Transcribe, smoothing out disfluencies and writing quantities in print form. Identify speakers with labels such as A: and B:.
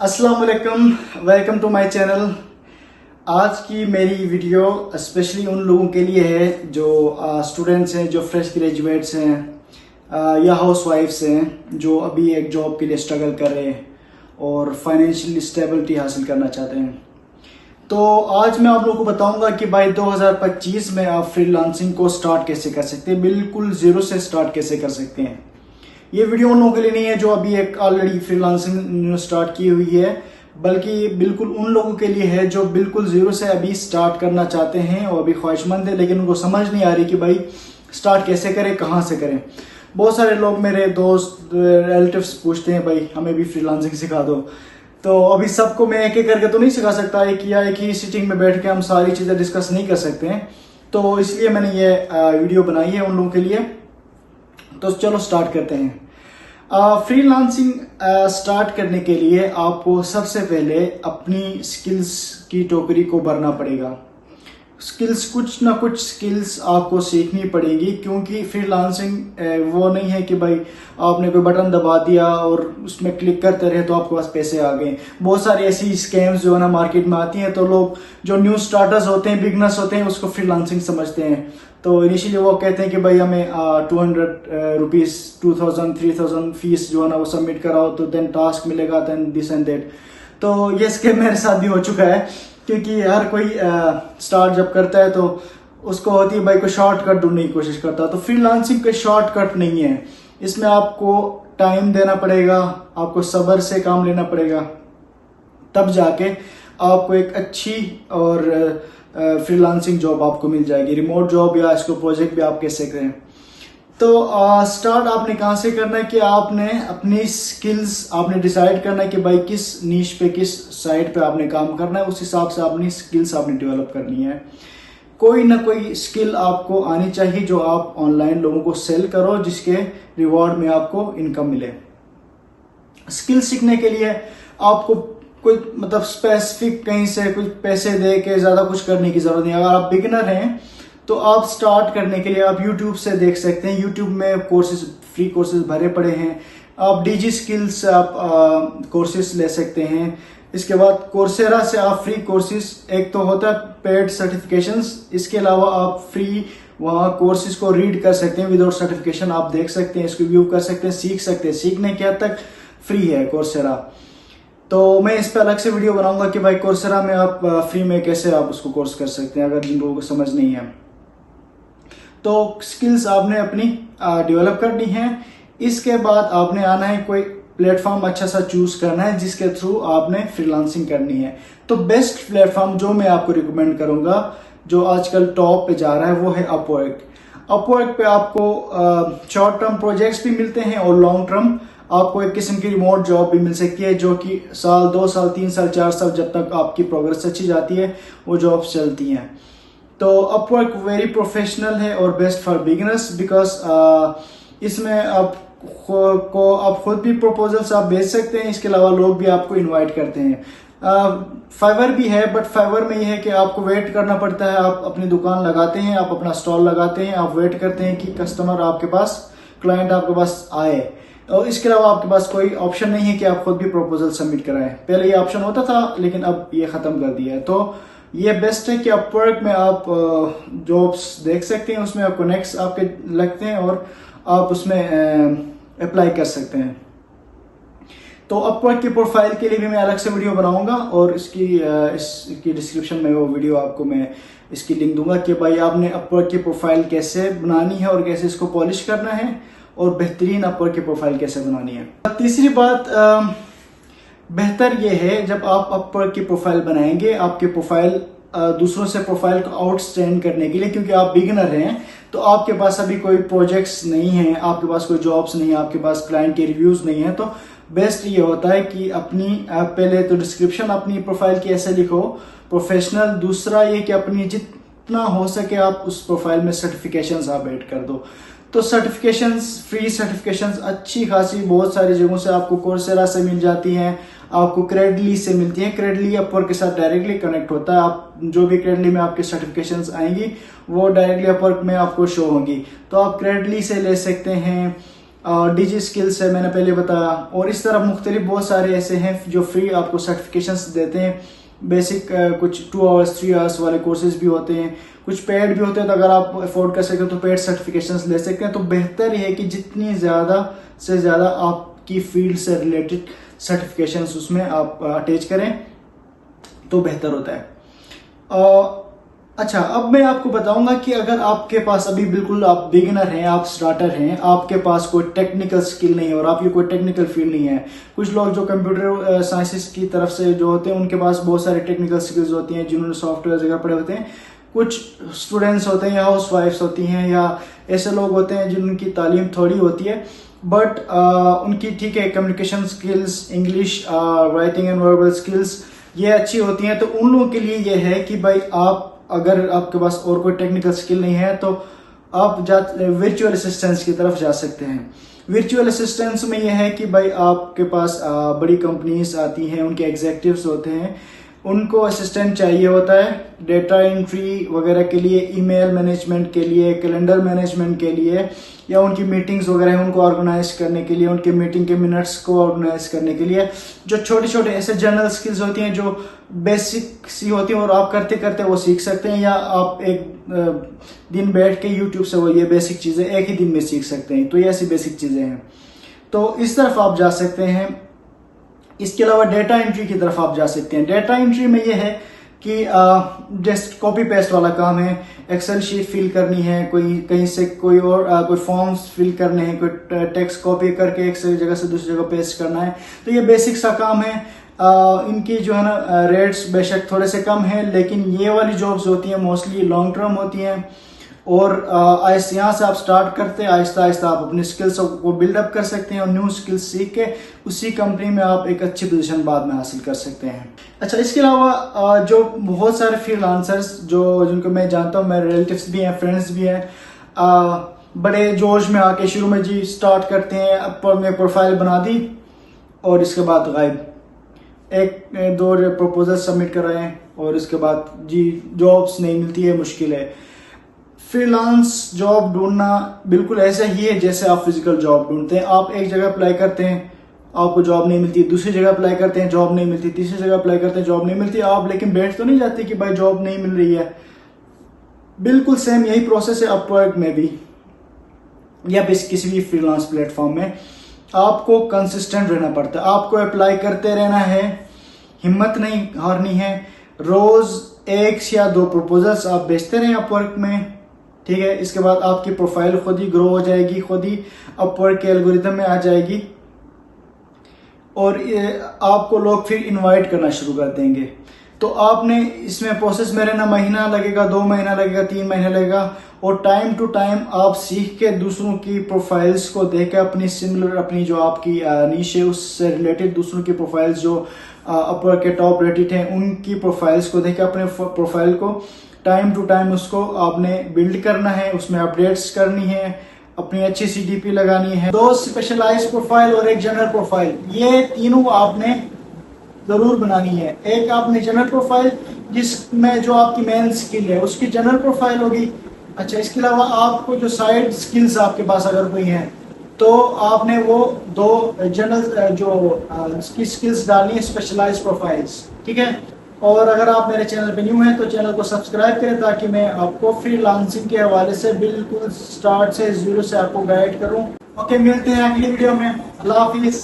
A: अस्सलाम वालेकुम, welcome to my channel. आज की मेरी वीडियो स्पेशली उन लोगों के लिए है जो स्टूडेंट्स हैं, जो फ्रेश ग्रेजुएट्स हैं या हाउस वाइफ्स हैं जो अभी एक जॉब के लिए स्ट्रगल कर रहे हैं और फाइनेंशियल स्टेबिलिटी हासिल करना चाहते हैं। तो आज मैं आप लोगों को बताऊंगा कि भाई 2025 में आप फ्रीलांसिंग को स्टार्ट कैसे कर सकते हैं, बिल्कुल जीरो से स्टार्ट कैसे कर सकते हैं। ये वीडियो उन लोगों के लिए नहीं है जो अभी एक ऑलरेडी फ्रीलांसिंग स्टार्ट की हुई है, बल्कि बिल्कुल उन लोगों के लिए है जो बिल्कुल जीरो से अभी स्टार्ट करना चाहते हैं और अभी ख्वाहिशमंद है, लेकिन उनको समझ नहीं आ रही कि भाई स्टार्ट कैसे करें, कहाँ से करें। बहुत सारे लोग, मेरे दोस्त रिलेटिव्स पूछते हैं भाई हमें भी फ्रीलांसिंग सिखा दो। तो अभी सबको मैं एक एक करके तो नहीं सिखा सकता, एक ही सीटिंग में बैठ के हम सारी चीज़ें डिस्कस नहीं कर सकते हैं। तो इसलिए मैंने ये वीडियो बनाई है उन लोगों के लिए। तो चलो स्टार्ट करते हैं। फ्रीलांसिंग स्टार्ट करने के लिए आपको सबसे पहले अपनी स्किल्स की टोकरी को भरना पड़ेगा। स्किल्स, कुछ ना कुछ स्किल्स आपको सीखनी पड़ेगी, क्योंकि फ्रीलांसिंग वो नहीं है कि भाई आपने कोई बटन दबा दिया और उसमें क्लिक करते रहे तो आपके पास पैसे आ गए। बहुत सारी ऐसी स्कैम्स जो है ना मार्केट में आती हैं, तो लोग जो न्यू स्टार्टर्स होते हैं, बिगनर्स होते हैं, उसको फ्रीलांसिंग समझते हैं। तो इनिशियली वो कहते हैं कि भाई हमें 200 रुपीज 2000 3000 फीस जो है ना वो सबमिट कराओ तो देन टास्क मिलेगा, देन दिस एंड दैट। तो ये स्कैम मेरे साथ भी हो चुका है, क्योंकि हर कोई स्टार्ट जब करता है तो उसको होती है भाई कोई शॉर्टकट ढूंढने की कोशिश करता है। तो फ्रीलांसिंग कोई शॉर्टकट नहीं है, इसमें आपको टाइम देना पड़ेगा, आपको सब्र से काम लेना पड़ेगा, तब जाके आपको एक अच्छी और फ्रीलांसिंग जॉब आपको मिल जाएगी, रिमोट जॉब या इसको प्रोजेक्ट भी आप कह सकते हैं। तो स्टार्ट आपने कहाँ से करना है कि आपने अपनी स्किल्स आपने डिसाइड करना है कि भाई किस नीश पे, किस साइड पे आपने काम करना है, उस हिसाब से अपनी स्किल्स आपने डेवलप करनी है। कोई ना कोई स्किल आपको आनी चाहिए जो आप ऑनलाइन लोगों को सेल करो, जिसके रिवॉर्ड में आपको इनकम मिले। स्किल सीखने के लिए आपको कोई मतलब स्पेसिफिक कहीं से कुछ पैसे दे के ज्यादा कुछ करने की जरूरत नहीं। अगर आप बिगिनर हैं तो आप स्टार्ट करने के लिए आप YouTube से देख सकते हैं। YouTube में कोर्सेज, फ्री कोर्सेज भरे पड़े हैं। आप डीजी स्किल्स से आप कोर्सेज ले सकते हैं। इसके बाद कोर्सेरा से आप फ्री कोर्सेज, एक तो होता है पेड सर्टिफिकेशंस, इसके अलावा आप फ्री वहाँ कोर्सेज को रीड कर सकते हैं विदाउट सर्टिफिकेशन। आप देख सकते हैं, इसको व्यू कर सकते हैं, सीख सकते हैं। सीखने के हद तक फ्री है कोर्सेरा। तो मैं इस पर अलग से वीडियो बनाऊंगा कि भाई कोर्सेरा में आप फ्री में कैसे आप उसको कोर्स कर सकते हैं, अगर जिन लोगों को समझ नहीं है। तो स्किल्स आपने अपनी डेवलप करनी है। इसके बाद आपने आना है, कोई प्लेटफॉर्म अच्छा सा चूज करना है जिसके थ्रू आपने फ्रीलांसिंग करनी है। तो बेस्ट प्लेटफॉर्म जो मैं आपको रिकमेंड करूंगा, जो आजकल टॉप पे जा रहा है, वो है अपवर्क। अपवर्क पे आपको शॉर्ट टर्म प्रोजेक्ट्स भी मिलते हैं और लॉन्ग टर्म आपको एक किस्म की रिमोट जॉब भी मिल सकती है, जो कि साल, 2 साल, 3 साल, 4 साल, जब तक आपकी प्रोग्रेस अच्छी जाती है वो जॉब्स चलती हैं। तो अपवर्क वेरी प्रोफेशनल है और बेस्ट फॉर बिगिनर्स, बिकॉज इसमें आप खुद भी प्रपोजल्स आप भेज सकते हैं। इसके अलावा लोग भी आपको इनवाइट करते हैं। फाइवर भी है, बट फाइवर में यह है कि आपको वेट करना पड़ता है। आप अपनी दुकान लगाते हैं, आप अपना स्टॉल लगाते हैं, आप वेट करते हैं कि कस्टमर आपके पास, क्लाइंट आपके पास आए, और इसके अलावा आपके पास कोई ऑप्शन नहीं है कि आप खुद भी प्रपोजल सबमिट कराएं। पहले ये ऑप्शन होता था, लेकिन अब ये खत्म कर दिया है। तो ये बेस्ट है कि अपवर्क में आप जॉब्स देख सकते हैं, उसमें आपको नेक्स्ट आपके लगते हैं और आप उसमें अप्लाई कर सकते हैं। तो अपवर्क की प्रोफाइल के लिए भी मैं अलग से वीडियो बनाऊंगा और इसकी डिस्क्रिप्शन में वो वीडियो आपको मैं इसकी लिंक दूंगा कि भाई आपने अपवर्क की प्रोफाइल कैसे बनानी है और कैसे इसको पॉलिश करना है और बेहतरीन अपवर्क की प्रोफाइल कैसे बनानी है। तीसरी बात, बेहतर ये है जब आप अपवर्क की प्रोफाइल बनाएंगे, आपके प्रोफाइल दूसरों से प्रोफाइल को आउटस्टैंड करने के लिए, क्योंकि आप बिगिनर हैं तो आपके पास अभी कोई प्रोजेक्ट्स नहीं है, आपके पास कोई जॉब्स नहीं है, आपके पास क्लाइंट के रिव्यूज नहीं है। तो बेस्ट ये होता है कि अपनी पहले तो डिस्क्रिप्शन अपनी प्रोफाइल की ऐसे लिखो, प्रोफेशनल। दूसरा ये कि अपनी जितना हो सके आप उस प्रोफाइल में सर्टिफिकेशंस आप ऐड कर दो। तो सर्टिफिकेशंस, फ्री सर्टिफिकेशंस अच्छी खासी बहुत सारी जगहों से आपको कोर्सेरा से मिल जाती हैं, आपको क्रेडली से मिलती है। क्रेडली अपवर्क के साथ डायरेक्टली कनेक्ट होता है। आप जो भी क्रेडली में आपकी सर्टिफिकेशंस आएंगी वो डायरेक्टली अपवर्क में आपको शो होंगी, तो आप क्रेडली से ले सकते हैं। डिजी स्किल्स है, मैंने पहले बताया, और इस तरह मुख्तलिफ बहुत सारे ऐसे हैं जो फ्री आपको सर्टिफिकेशंस देते हैं। बेसिक कुछ 2 आवर्स 3 आवर्स वाले कोर्सेज भी होते हैं, कुछ पेड भी होते हैं। तो अगर आप अफोर्ड कर सकते हो तो पेड सर्टिफिकेशंस ले सकते हैं। तो बेहतर ये है कि जितनी ज़्यादा से ज़्यादा आपकी फील्ड से रिलेटेड सर्टिफिकेशंस उसमें आप अटैच करें तो बेहतर होता है। अच्छा, अब मैं आपको बताऊंगा कि अगर आपके पास अभी बिल्कुल आप बिगिनर हैं, आप स्टार्टर हैं, आपके पास कोई टेक्निकल स्किल नहीं है और आपकी कोई टेक्निकल फील्ड नहीं है। कुछ लोग जो कंप्यूटर साइंसेस की तरफ से जो होते हैं उनके पास बहुत सारी टेक्निकल स्किल्स होती हैं, जिन्होंने सॉफ्टवेयर वगैरह पढ़े होते हैं। कुछ स्टूडेंट्स होते हैं या हाउस वाइफ्स होती हैं या ऐसे लोग होते हैं जिनकी तालीम थोड़ी होती है, बट उनकी ठीक है communication skills, English, writing and verbal skills ये अच्छी होती हैं। तो उन लोगों के लिए ये है कि भाई आप अगर आपके पास और कोई टेक्निकल स्किल नहीं है तो आप वर्चुअल असिस्टेंस की तरफ जा सकते हैं। वर्चुअल असिस्टेंस में यह है कि भाई आपके पास बड़ी कंपनीज आती हैं, उनके एग्जीक्यूटिव्स होते हैं, उनको असिस्टेंट चाहिए होता है डेटा एंट्री वगैरह के लिए, ईमेल मैनेजमेंट के लिए, कैलेंडर मैनेजमेंट के लिए, या उनकी मीटिंग्स वगैरह है उनको ऑर्गेनाइज करने के लिए, उनके मीटिंग के मिनट्स को ऑर्गेनाइज करने के लिए। जो छोटे छोटे ऐसे जनरल स्किल्स होती हैं जो बेसिक सी होती हैं और आप करते करते वो सीख सकते हैं, या आप एक दिन बैठ के यूट्यूब से वो ये बेसिक चीजें एक ही दिन में सीख सकते हैं। तो ये ऐसी बेसिक चीजें हैं, तो इस तरफ आप जा सकते हैं। इसके अलावा डेटा एंट्री की तरफ आप जा सकते हैं। डेटा एंट्री में यह है कि जस्ट कॉपी पेस्ट वाला काम है, एक्सेल शीट फिल करनी है, कोई कहीं से कोई और कोई फॉर्म्स फिल करने हैं, कोई टेक्स्ट कॉपी करके एक जगह से दूसरी जगह पेस्ट करना है। तो ये बेसिक सा काम है। इनकी जो है ना रेट्स बेशक थोड़े से कम है, लेकिन ये वाली जॉब्स होती हैं मोस्टली लॉन्ग टर्म होती हैं, और यहाँ से आप स्टार्ट करते हैं, आहिस्ता आहिस्ता आप अपनी स्किल्स को बिल्डअप कर सकते हैं और न्यू स्किल्स सीख के उसी कंपनी में आप एक अच्छी पोजीशन बाद में हासिल कर सकते हैं। अच्छा, इसके अलावा जो बहुत सारे फ्रीलांसर्स जो जिनको मैं जानता हूँ, मेरे रिलेटिव्स भी हैं, फ्रेंड्स भी हैं, बड़े जोश में आके शुरू में जी स्टार्ट करते हैं, अपने प्रोफाइल बना दी और इसके बाद गायब, एक दो प्रपोजल सबमिट कर रहे हैं और इसके बाद जी जॉब्स नहीं मिलती है, मुश्किल है। फ्रीलांस जॉब ढूंढना बिल्कुल ऐसा ही है जैसे आप फिजिकल जॉब ढूंढते हैं। आप एक जगह अप्लाई करते हैं, आपको जॉब नहीं मिलती, दूसरी जगह अप्लाई करते हैं, जॉब नहीं मिलती, तीसरी जगह अप्लाई करते हैं, जॉब नहीं मिलती। आप लेकिन बैठ तो नहीं जाते कि भाई जॉब नहीं मिल रही है। बिल्कुल सेम यही प्रोसेस है अपवर्क में भी, या किसी भी फ्रीलांस प्लेटफॉर्म में। आपको कंसिस्टेंट रहना पड़ता है, आपको अप्लाई करते रहना है, हिम्मत नहीं हारनी है। रोज 1 या 2 प्रपोजल्स आप भेजते रहें अपवर्क में, ठीक है। इसके बाद आपकी प्रोफाइल खुद ही ग्रो हो जाएगी, खुद ही अपवर्क के एल्गोरिथम में आ जाएगी और आपको लोग फिर इनवाइट करना शुरू कर देंगे। तो आपने इसमें प्रोसेस में रहना, महीना लगेगा, 2 महीना लगेगा, 3 महीना लगेगा, और टाइम टू टाइम आप सीख के दूसरों की प्रोफाइल्स को देख के अपनी सिमिलर, अपनी जो आपकी नीश है उससे रिलेटेड दूसरों की प्रोफाइल्स जो अपवर्क के टॉप रेटेड हैं उनकी प्रोफाइल्स को देख के अपने प्रोफाइल को टाइम टू टाइम उसको आपने बिल्ड करना है, उसमें अपडेट्स करनी है, अपनी अच्छी CDP लगानी है। 2 स्पेशलाइज प्रोफाइल और 1 जनरल प्रोफाइल, ये तीनों आपने जरूर बनानी है। एक आपने जनरल प्रोफाइल जिसमें जो आपकी मेन स्किल है उसकी जनरल प्रोफाइल होगी। अच्छा, इसके अलावा आपको जो साइड स्किल्स आपके पास अगर कोई है तो आपने वो 2 जनरल जो स्किल्स डालनी है, स्पेशलाइज प्रोफाइल्स, ठीक है। और अगर आप मेरे चैनल पे न्यू हैं तो चैनल को सब्सक्राइब करें ताकि मैं आपको फ्रीलांसिंग के हवाले से बिल्कुल स्टार्ट से 0 से आपको गाइड करूं। ओके, मिलते हैं अगली वीडियो में। अल्लाह हाफिज।